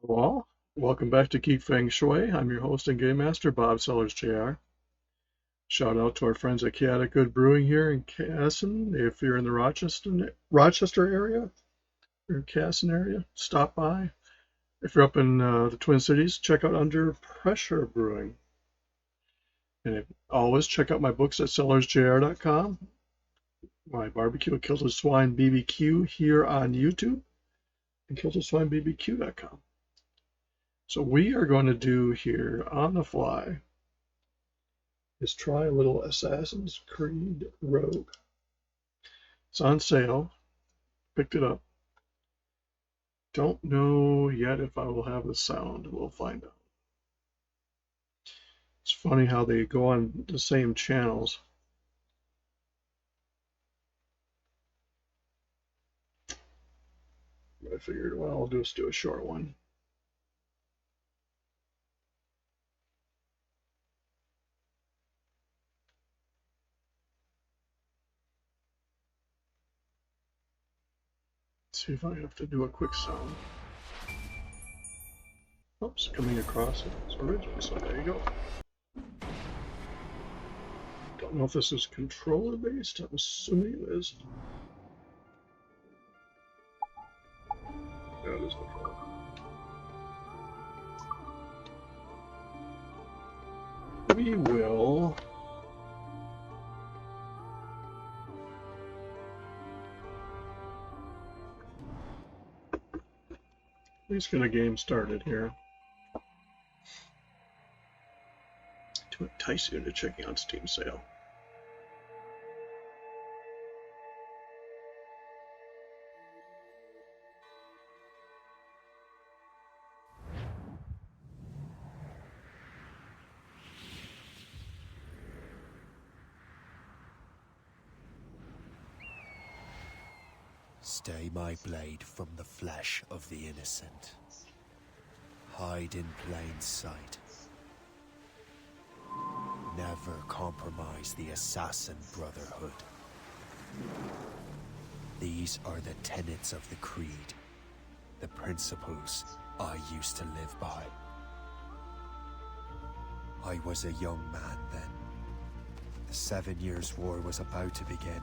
Well, welcome back to Geek Feng Shui. I'm your host and game master, Bob Sellers Jr. Shout out to our friends at Chaotic Good Brewing here in Casson. If you're in the Rochester area or Casson area, stop by. If you're up in the Twin Cities, check out Under Pressure Brewing. And always check out my books at sellersjr.com. My barbecue killed a swine BBQ here on YouTube and killedaswinebbq.com. So we are going to do here on the fly is try a little Assassin's Creed Rogue. It's on sale. Picked it up. Don't know yet if I will have the sound. We'll find out. It's funny how they go on the same channels. But I figured, well, I'll just do a short one. See if I have to do a quick sound. Oops, coming across its original, so there you go. Don't know if this is controller based. I'm assuming it is. Yeah, it is controller. We will at least get a game started here to entice you into checking out Steam sale. Stay my blade from the flesh of the innocent. Hide in plain sight. Never compromise the Assassin Brotherhood. These are the tenets of the Creed, the principles I used to live by. I was a young man then. The 7 Years' War was about to begin.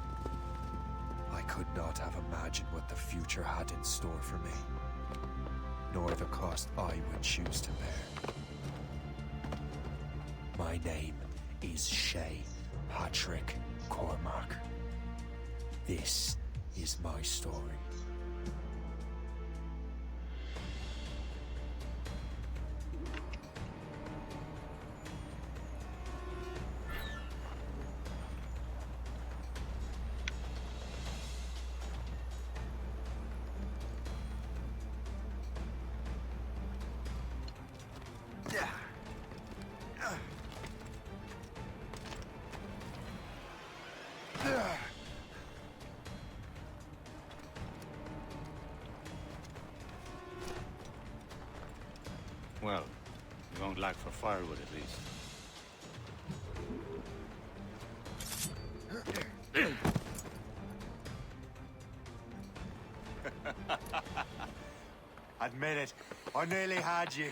I could not have imagined what the future had in store for me, nor the cost I would choose to bear. My name is Shay Patrick Cormac. This is my story. Well, you won't lack for firewood at least. Admit it, I nearly had you.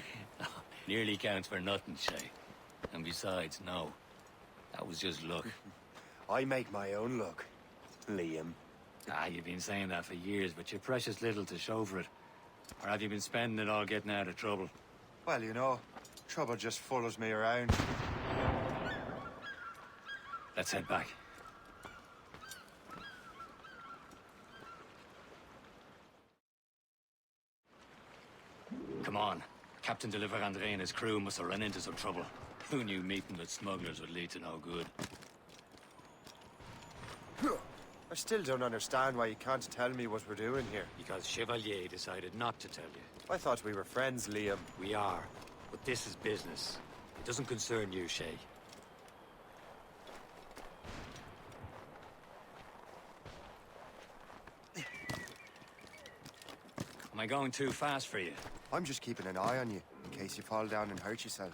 Nearly counts for nothing, Shay. And besides, no. That was just luck. I make my own luck, Liam. You've been saying that for years, but you're precious little to show for it. Or have you been spending it all getting out of trouble? Well, you know, trouble just follows me around. Let's head back. Come on. Captain de Andre and his crew must have run into some trouble. Who knew meeting with smugglers would lead to no good? I still don't understand why you can't tell me what we're doing here. Because Chevalier decided not to tell you. I thought we were friends, Liam. We are, but this is business. It doesn't concern you, Shay. Am I going too fast for you? I'm just keeping an eye on you, in case you fall down and hurt yourself.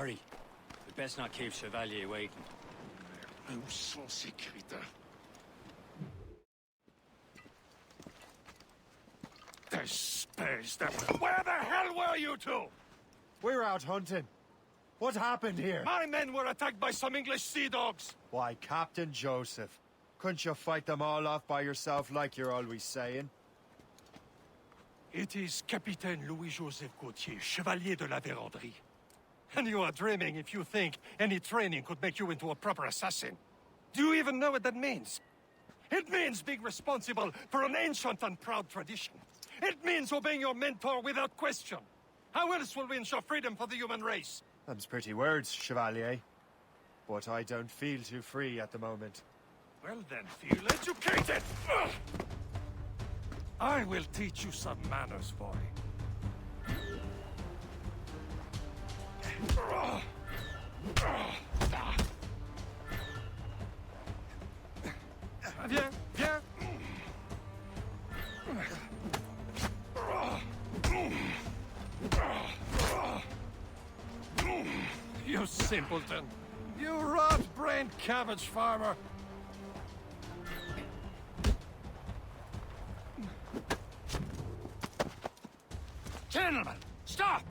Hurry. Best not keep Chevalier waiting. Où sont ces crétins? Where the hell were you two? We're out hunting. What happened here? My men were attacked by some English sea dogs. Why, Captain Joseph. Couldn't you fight them all off by yourself like you're always saying? It is Capitaine Louis-Joseph Gauthier, Chevalier de la Vérendrye. And you are dreaming if you think any training could make you into a proper assassin. Do you even know what that means? It means being responsible for an ancient and proud tradition. It means obeying your mentor without question. How else will we ensure freedom for the human race? Them's pretty words, Chevalier. But I don't feel too free at the moment. Well then, feel educated! Ugh! I will teach you some manners, boy. Viens, viens! You simpleton! You rat-brained cabbage farmer! Gentlemen, stop!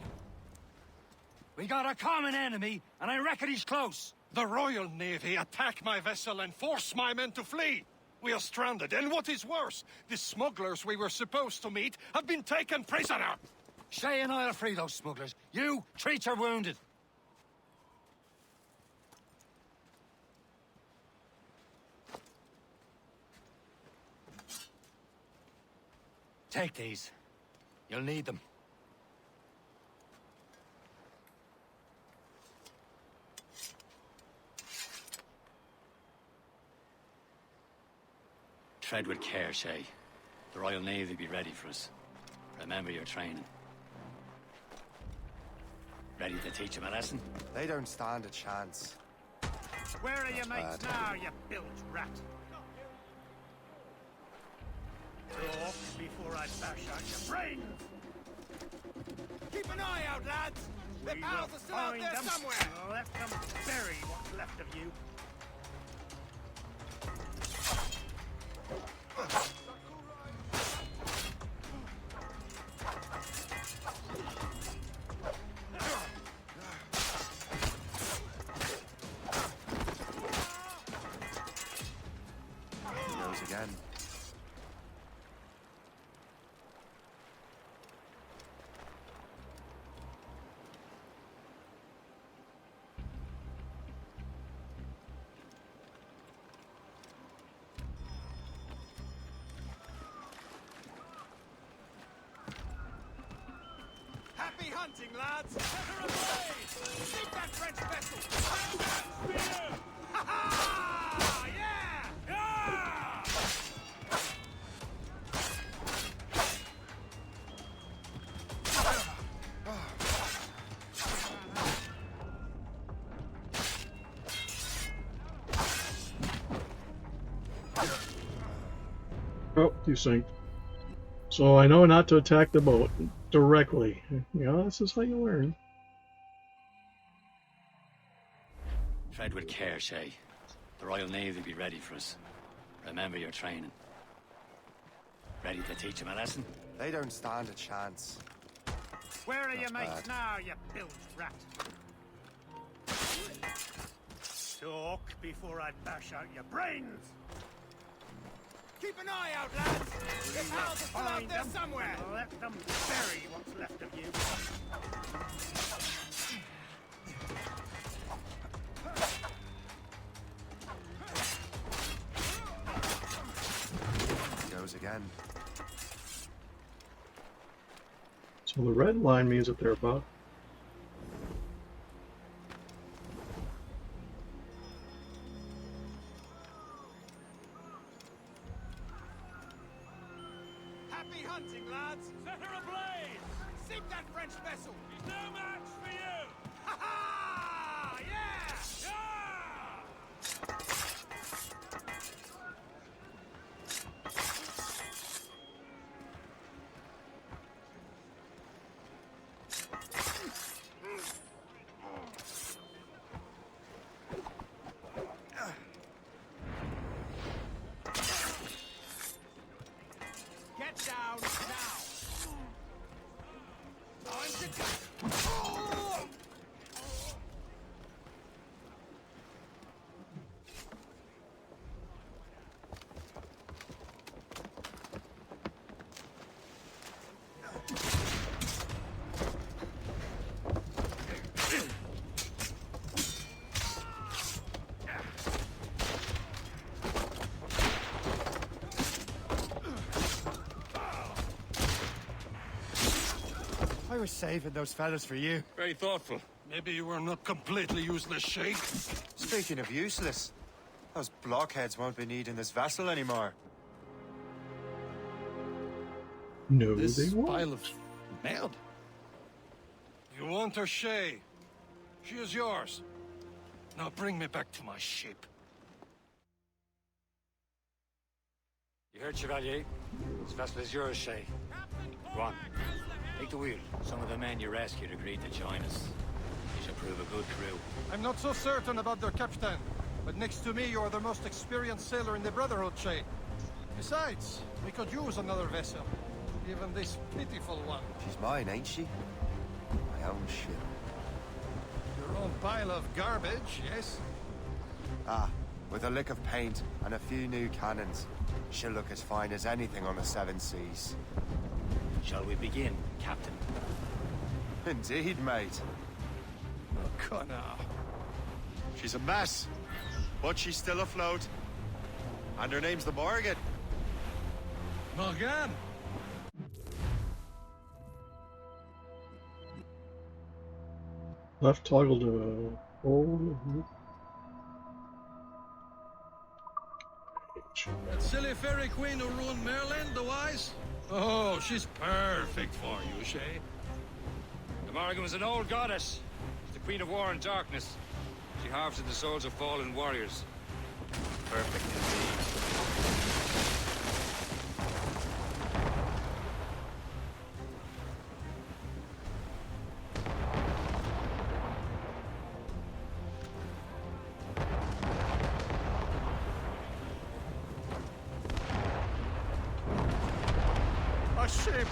We got a common enemy, and I reckon he's close. The Royal Navy attack my vessel and force my men to flee. We are stranded, and what is worse, the smugglers we were supposed to meet have been taken prisoner. Shay and I'll free those smugglers. You, treat your wounded. Take these. You'll need them. Tread with care, Shay. The Royal Navy will be ready for us. Remember your training. Ready to teach them a lesson? They don't stand a chance. Where are your mates now, you bilge rat? Talk before I bash out your brains! Keep an eye out, lads! Their We pals will are still out find there them. somewhere! Let them bury what's left of you. He goes again. Happy hunting, lads! Set her ablaze! Sink that French vessel! I'll dance for you! Ha ha! Yeah! Yeah! Oh, you synced. So I know not to attack the boat directly. Yeah, this is how you learn. Tread with care, Shay. The Royal Navy will be ready for us. Remember your training. Ready to teach them a lesson? They don't stand a chance. Where are your mates bad. now, you bilge rat? Talk before I bash out your brains! Keep an eye out, lads! Their pals are still out Find there them. somewhere! Let them bury what's left of you. He goes again. So the red line means that they're about. Happy hunting, lads! Set her ablaze! Sink that French vessel! She's no match for you! Ha ha! Yeah! Yeah! Get down now! Time to go! I was saving those fellas for you. Very thoughtful. Maybe you were not completely useless, Sheik. Speaking of useless, those blockheads won't be needing this vessel anymore. No, This they won't. pile of meld. You want her, Shay? She is yours. Now bring me back to my ship. You heard, Chevalier? This vessel is yours, Shay. Go on. Take the wheel. Some of the men you rescued agreed to join us. You should prove a good crew. I'm not so certain about their captain, but next to me you are the most experienced sailor in the Brotherhood, Shay. Besides, we could use another vessel. Even this pitiful one. She's mine, ain't she? My own ship. Your own pile of garbage, yes? Ah, with a lick of paint and a few new cannons. She'll look as fine as anything on the Seven Seas. Shall we begin, Captain? Indeed, mate. Oh, Connor. She's a mess, but she's still afloat. And her name's the Morgan. Morgan! Left toggle to hold. That silly fairy queen who ruined Maryland, the wise? Oh, she's perfect for you, Shay. The Morrigan was an old goddess. She's the queen of war and darkness. She harvested the souls of fallen warriors. Perfect indeed. A ship!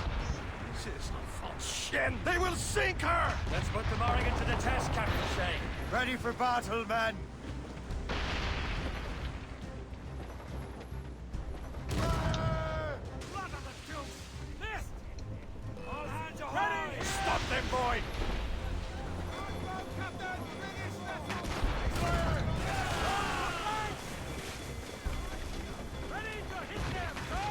She's a false shin! They will sink her! Let's put the Morrigan to the test, Captain Shay. Ready for battle, men! Blood of the deuce! Missed! All hands ahoy! Stop them, boy! Captain! Finish vessel! Ready to hit them, sir!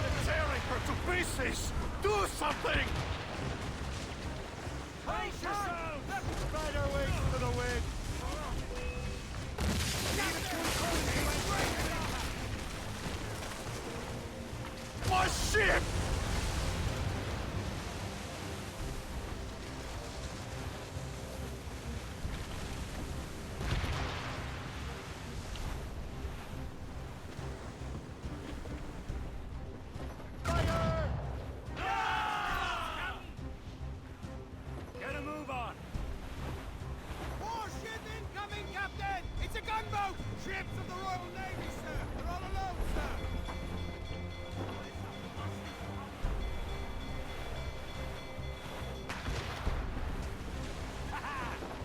They're tearing her to pieces! Do something! Brace yourselves! Spread our wings to the wind! My ship! Get a move on. Warship incoming, Captain! It's a gunboat! Ships of the Royal Navy, sir! They're all alone, sir!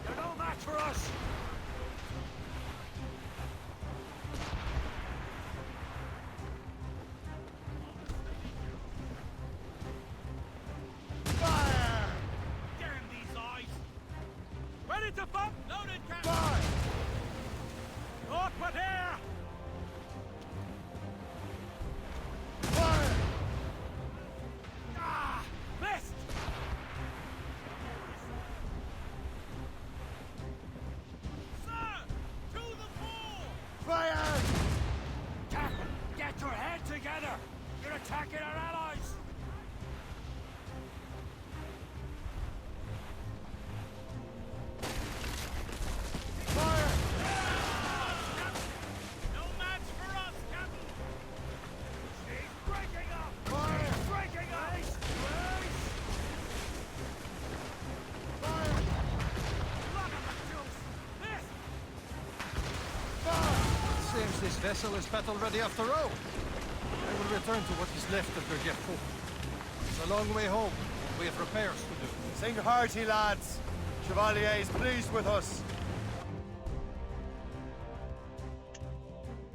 They're no match for us. Damn these eyes! Ready to fight? Loaded, Captain! Northward here! Ah! Missed! Sir! To the fore! Fire! Captain, get your head together. You're attacking our allies. No match for us, Captain! She's breaking up! She's breaking up! Blood of the deuce! Missed! Seems this vessel is battle ready after all. I will return to what is left of the depot. It's a long way home. We have repairs to do. Sing hearty, lads. Chevalier is pleased with us.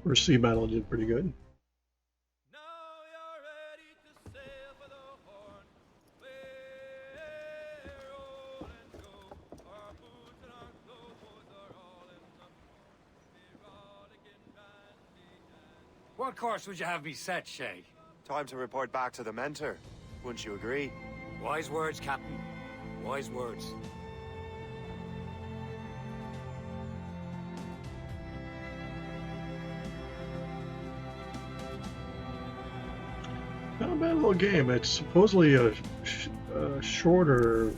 First sea battle did pretty good. What course would you have me set, Shay? Time to report back to the mentor. Wouldn't you agree? Wise words, Captain. Wise words. Not a bad little game. It's supposedly a shorter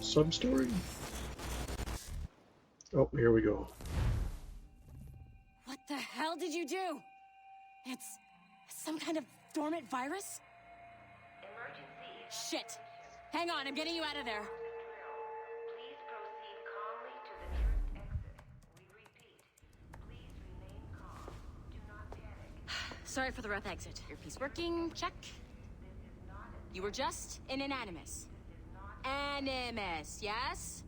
sub-story. Oh, here we go. What the hell did you do? It's some kind of dormant virus? Emergency. Shit. Hang on, I'm getting you out of there. Please proceed calmly to the nearest exit. We repeat, please remain calm. Do not panic. Sorry for the rough exit. Earpiece working, check. You were just in an animus. Animus, yes?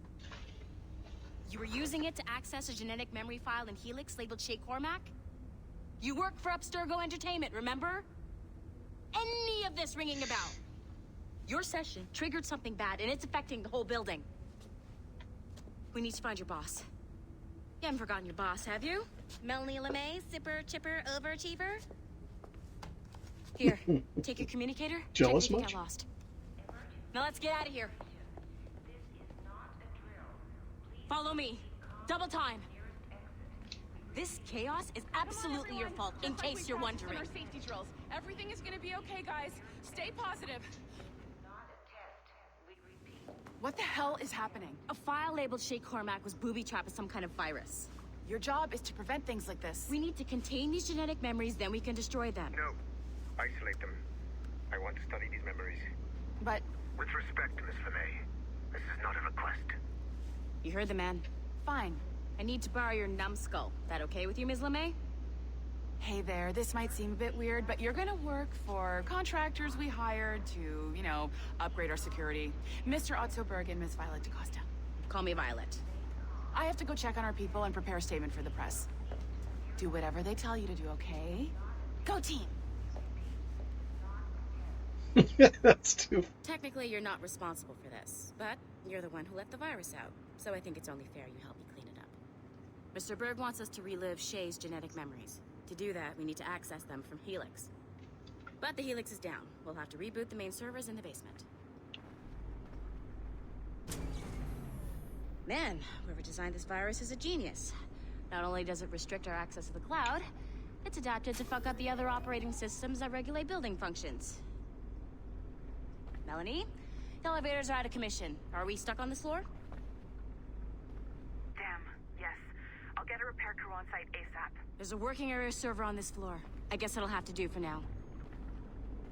You were using it to access a genetic memory file in Helix labeled Shay Cormac? You work for Abstergo Entertainment, remember? Any of this ringing a bell? Your session triggered something bad, and it's affecting the whole building. We need to find your boss. You haven't forgotten your boss, have you? Melanie LeMay, zipper, chipper, overachiever? Here, take your communicator. Jealous check anything much? I lost. Now let's get out of here. This is not a drill. Please Follow me. Double time. nearest exit. This chaos is absolutely your fault, in case you're wondering. Our safety drills. Everything is gonna be okay, guys. Stay positive. Not a test. We repeat. What the hell is happening? A file labeled Shay Cormac was booby-trapped with some kind of virus. Your job is to prevent things like this. We need to contain these genetic memories, then we can destroy them. No. Isolate them. I want to study these memories. But With respect, Miss LeMay, this is not a request. You heard the man. fine. I need to borrow your numbskull. That okay with you, Ms. LeMay? Hey there, this might seem a bit weird, but you're gonna work for contractors we hired to, you know, upgrade our security. Mr. Ottoberg and Miss Violet DaCosta. Call me Violet. I have to go check on our people and prepare a statement for the press. Do whatever they tell you to do, okay? Go team! That's too. Technically, you're not responsible for this, but you're the one who let the virus out, so I think it's only fair you help me clean it up. Mr. Berg wants us to relive Shay's genetic memories. To do that, we need to access them from Helix. But the Helix is down. We'll have to reboot the main servers in the basement. Man, whoever designed this virus is a genius. Not only does it restrict our access to the cloud, it's adapted to fuck up the other operating systems that regulate building functions. Melanie? The elevators are out of commission. Are we stuck on this floor? Damn, yes. I'll get a repair crew on site ASAP. There's a working area server on this floor. I guess it'll have to do for now.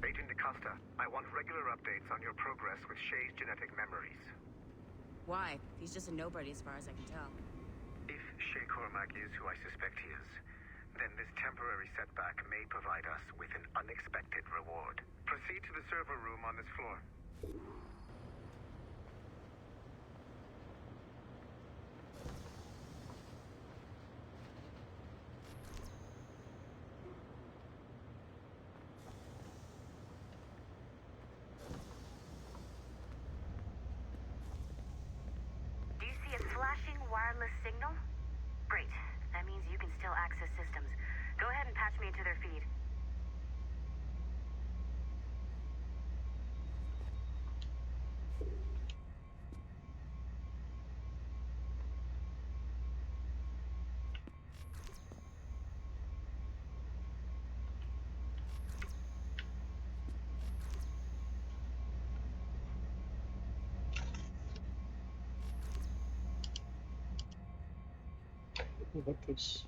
Agent DaCosta, I want regular updates on your progress with Shay's genetic memories. Why? He's just a nobody as far as I can tell. If Shay Cormac is who I suspect he is, then this temporary setback may provide us with an unexpected reward. Proceed to the server room on this floor. Do you see a flashing wireless signal? Great. That means you can still access systems. Go ahead and patch me into their feed. What this?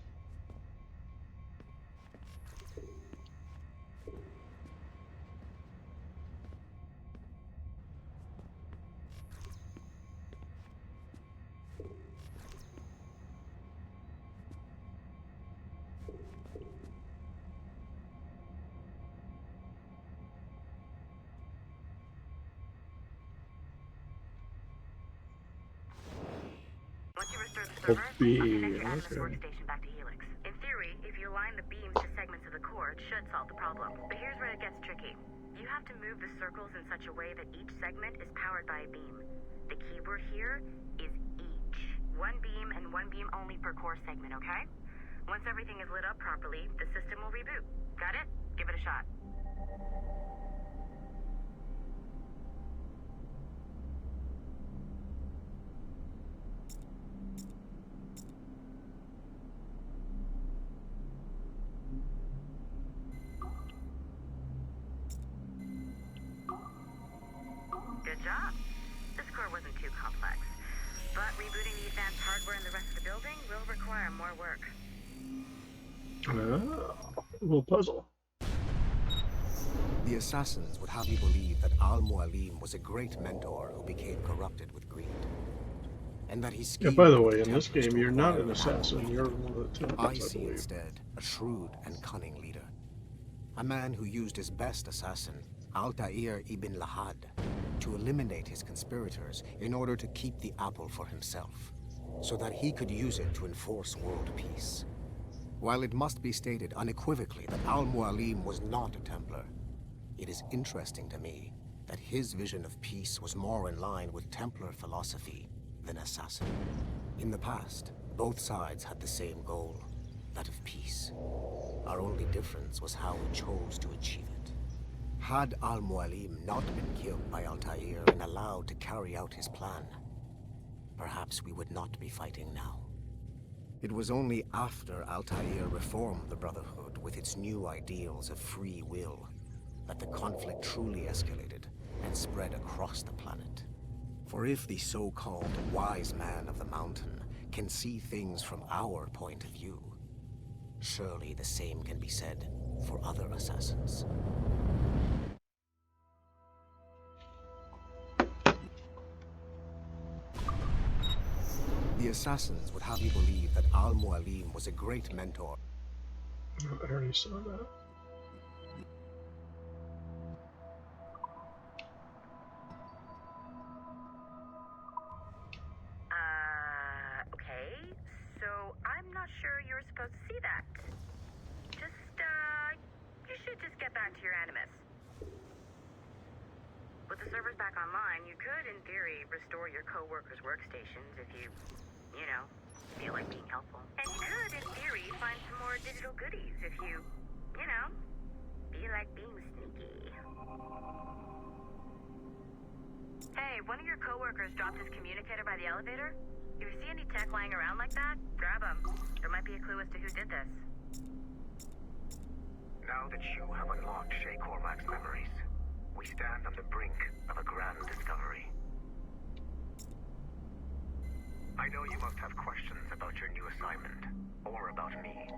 server. I'll B, connect your Animus okay. workstation back to Helix. In theory, if you align the beams to segments of the core, it should solve the problem. But here's where it gets tricky. You have to move the circles in such a way that each segment is powered by a beam. The keyword here is each. One beam and one beam only per core segment, okay? Once everything is lit up properly, the system will reboot. Got it? Give it a shot. Good job. This core wasn't too complex, but rebooting the advanced hardware in the rest of the building will require more work. A little puzzle. The assassins would have you believe that Al-Mualim was a great mentor who became corrupted with greed. And that he Yeah, schemed by the with way, in this Templars game, to you're not acquire an an apple assassin. for You're Hydra. one of the I Templars, I see believe. instead a shrewd and cunning leader. A man who used his best assassin, Altair ibn Lahad, to eliminate his conspirators in order to keep the apple for himself, so that he could use it to enforce world peace. While it must be stated unequivocally that Al-Mualim was not a Templar, it is interesting to me that his vision of peace was more in line with Templar philosophy than assassin. In the past, both sides had the same goal, that of peace. Our only difference was how we chose to achieve it. Had Al-Mualim not been killed by Altair and allowed to carry out his plan, perhaps we would not be fighting now. It was only after Altair reformed the Brotherhood with its new ideals of free will that the conflict truly escalated and spread across the planet. For if the so-called wise man of the mountain can see things from our point of view, surely the same can be said for other assassins. The assassins would have you believe that Al-Mualim was a great mentor. I already saw that. Okay. So I'm not sure you're supposed to see that. You should just get back to your Animus. With the servers back online, you could, in theory, restore your co-workers' workstations if you feel like being helpful. And you could, in theory, find some more digital goodies if you feel like being sneaky. Hey, one of your co-workers dropped his communicator by the elevator. If you see any tech lying around like that, grab them. There might be a clue as to who did this. Now that you have unlocked Shay Cormac's memories, we stand on the brink of a grand discovery. I know you must have questions about your new assignment, or about me.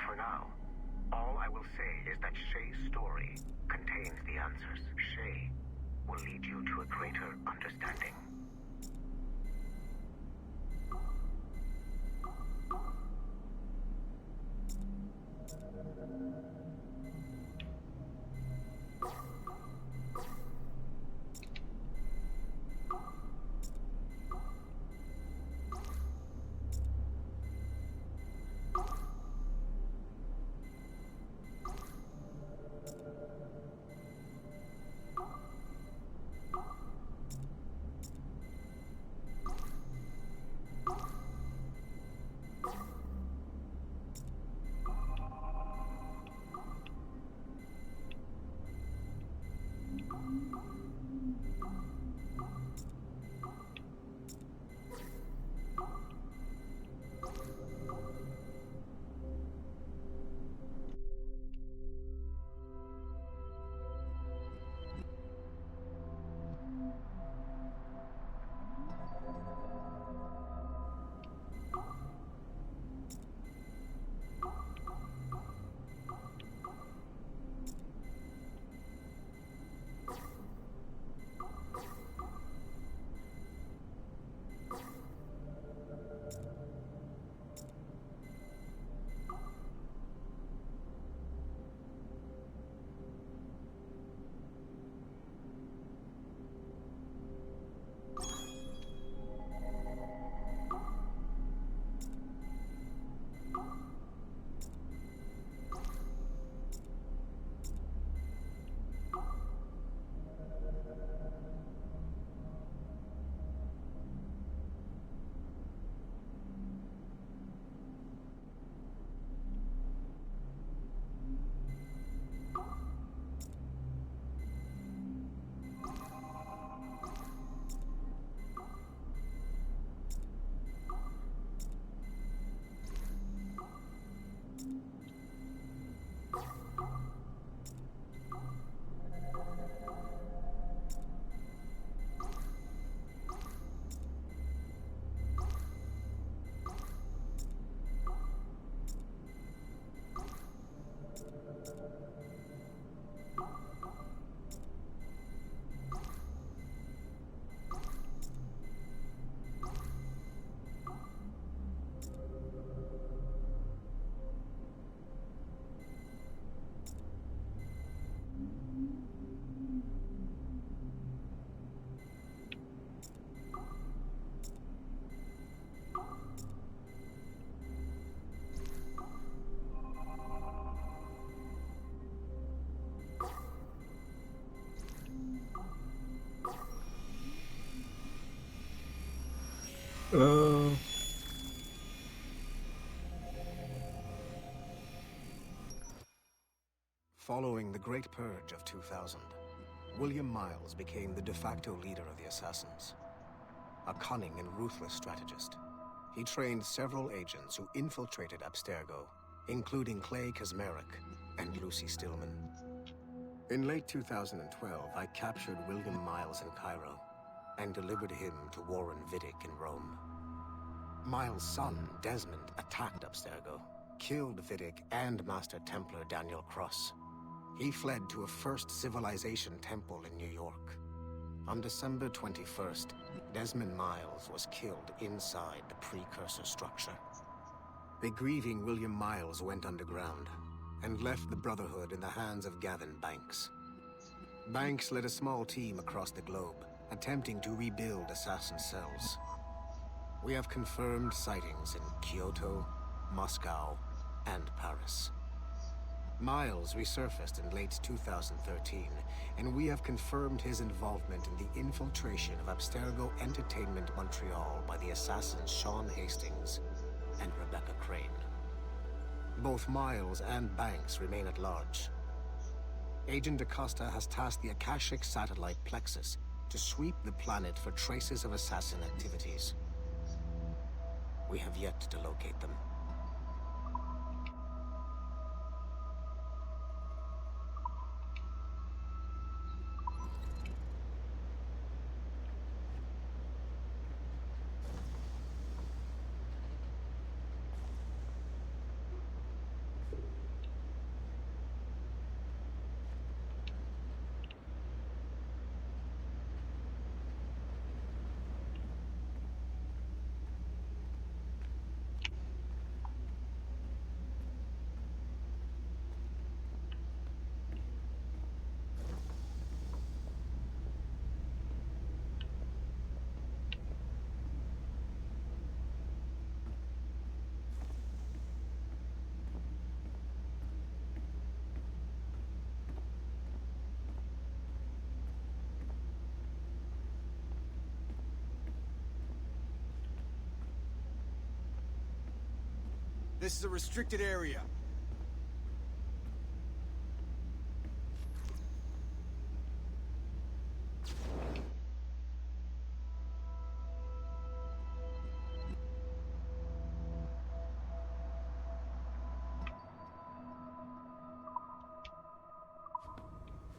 For now, all I will say is that Shay's story contains the answers. Shay will lead you to a greater understanding. Uh, Following the Great Purge of 2000, William Miles became the de facto leader of the Assassins. A cunning and ruthless strategist, he trained several agents who infiltrated Abstergo, including Clay Kazmarek and Lucy Stillman. In late 2012, I captured William Miles in Cairo and delivered him to Warren Vidic in Rome. Miles' son, Desmond, attacked Abstergo, killed Vidic and Master Templar Daniel Cross. He fled to a First Civilization temple in New York. On December 21st, Desmond Miles was killed inside the precursor structure. The grieving William Miles went underground and left the Brotherhood in the hands of Gavin Banks. Banks led a small team across the globe, attempting to rebuild assassin cells. We have confirmed sightings in Kyoto, Moscow, and Paris. Miles resurfaced in late 2013, and we have confirmed his involvement in the infiltration of Abstergo Entertainment Montreal by the assassins Sean Hastings and Rebecca Crane. Both Miles and Banks remain at large. Agent DaCosta has tasked the Akashic satellite Plexus to sweep the planet for traces of assassin activities. We have yet to locate them. This is a restricted area.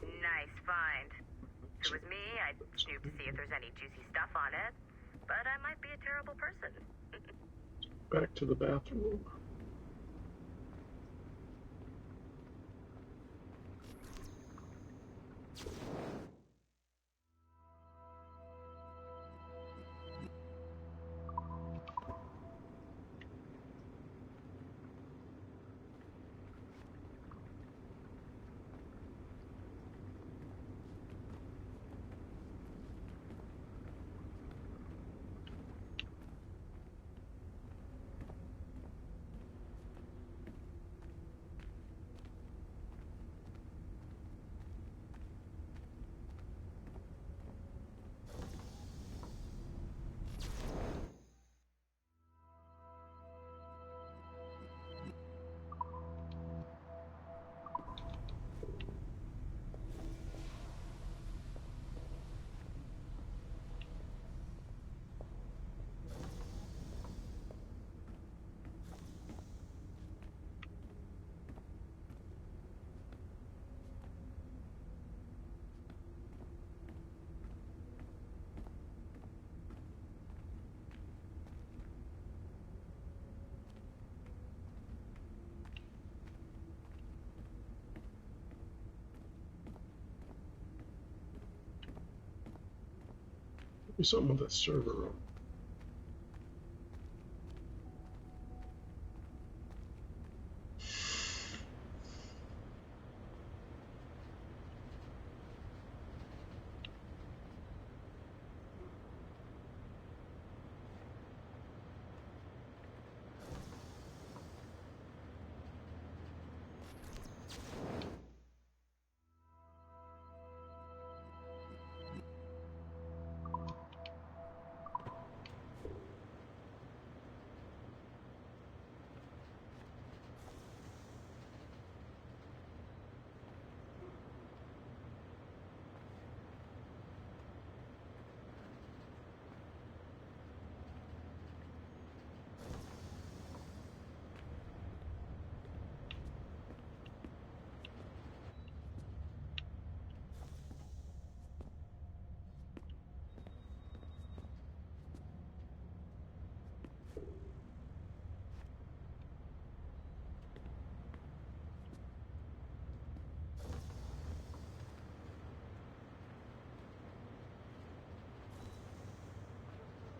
Nice find. If it was me, I'd snoop to see if there's any juicy stuff on it. But I might be a terrible person. back to the bathroom. Do something with that server room.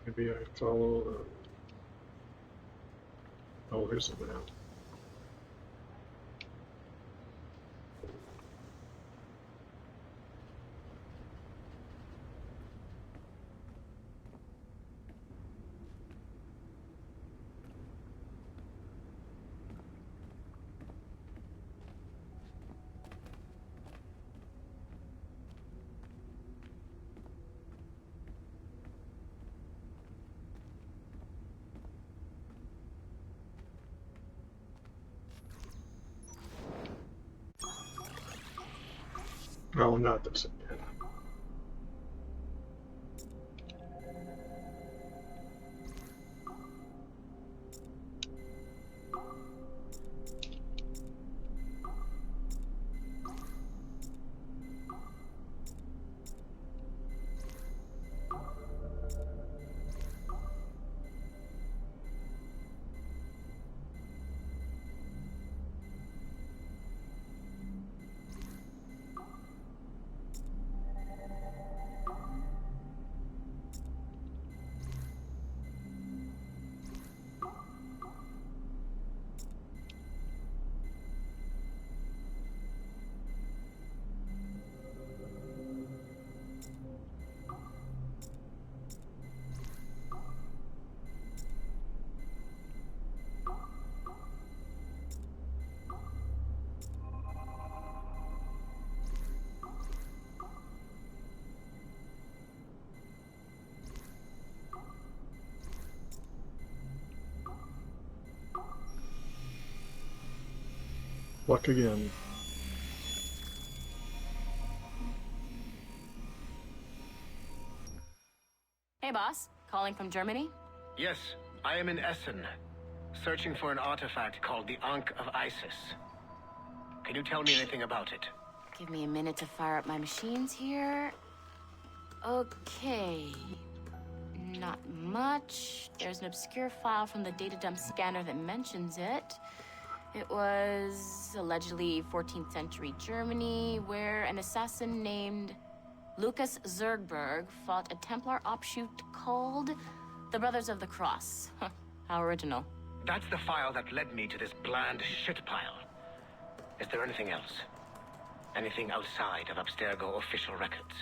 Maybe I follow the... Oh, here's the map. No, not this again. Luck again. Hey, boss. Calling from Germany? Yes, I am in Essen, searching for an artifact called the Ankh of Isis. Can you tell me anything about it? Give me a minute to fire up my machines here. Okay. Not much. There's an obscure file from the data dump scanner that mentions it. It was allegedly 14th century Germany, where an assassin named Lucas Zergberg fought a Templar offshoot called the Brothers of the Cross. Huh, how original. That's the file that led me to this bland shit pile. Is there anything else? Anything outside of Abstergo official records?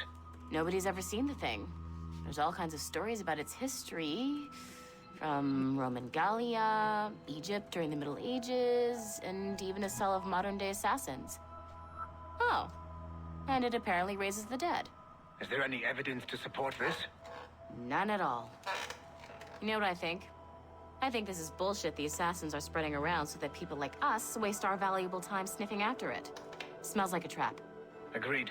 Nobody's ever seen the thing. There's all kinds of stories about its history, from Roman Gallia, Egypt during the Middle Ages, and even a cell of modern-day assassins. Oh, and it apparently raises the dead. Is there any evidence to support this? None at all. You know what I think? I think this is bullshit the assassins are spreading around so that people like us waste our valuable time sniffing after it. Smells like a trap. Agreed.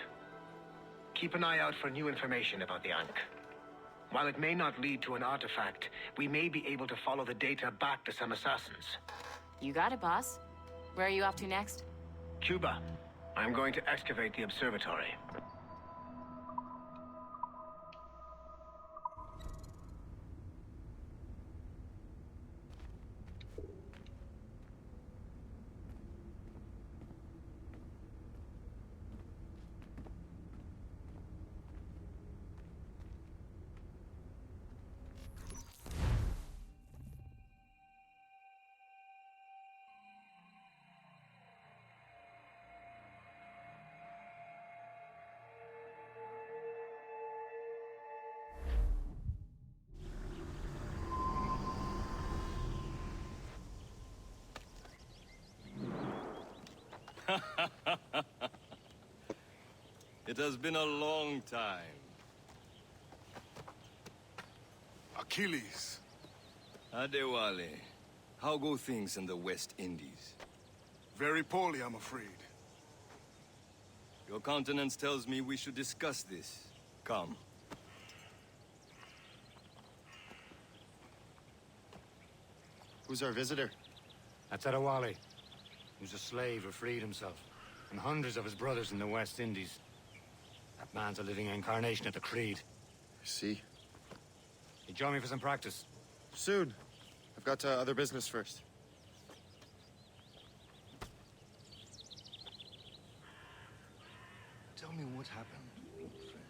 Keep an eye out for new information about the Ankh. While it may not lead to an artifact, we may be able to follow the data back to some assassins. You got it, boss. Where are you off to next? Cuba. I'm going to excavate the observatory. It has been a long time. Achilles. Adewale, how go things in the West Indies? Very poorly, I'm afraid. Your countenance tells me we should discuss this. Come. Who's our visitor? That's Adewale. He was a slave who freed himself, and hundreds of his brothers in the West Indies. That man's a living incarnation of the Creed. I see. You join me for some practice? Soon. I've got other business first. Tell me what happened, old friend.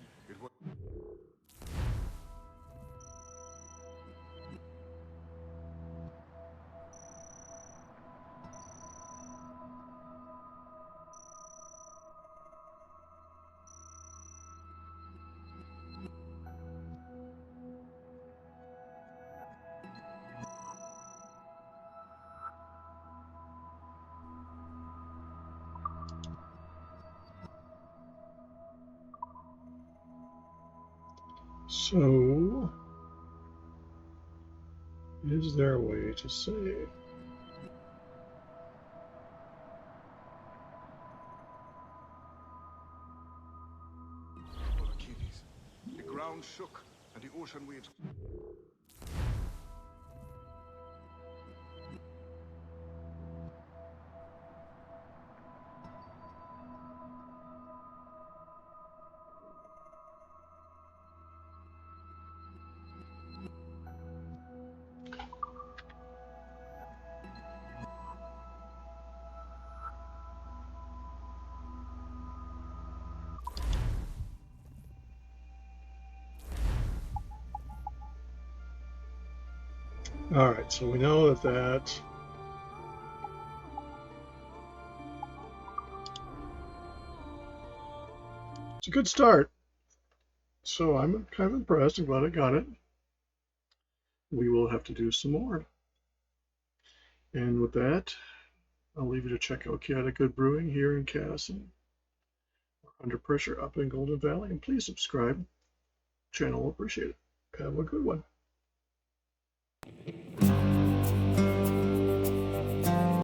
So, is there a way to save? For Achilles. The ground shook, and the ocean waves. All right, so we know that it's a good start. So I'm kind of impressed. I'm glad I got it. We will have to do some more. And with that, I'll leave you to check out Chaotic Good Brewing here in Casson. Under Pressure up in Golden Valley. And please subscribe. Channel will appreciate it. Have a good one.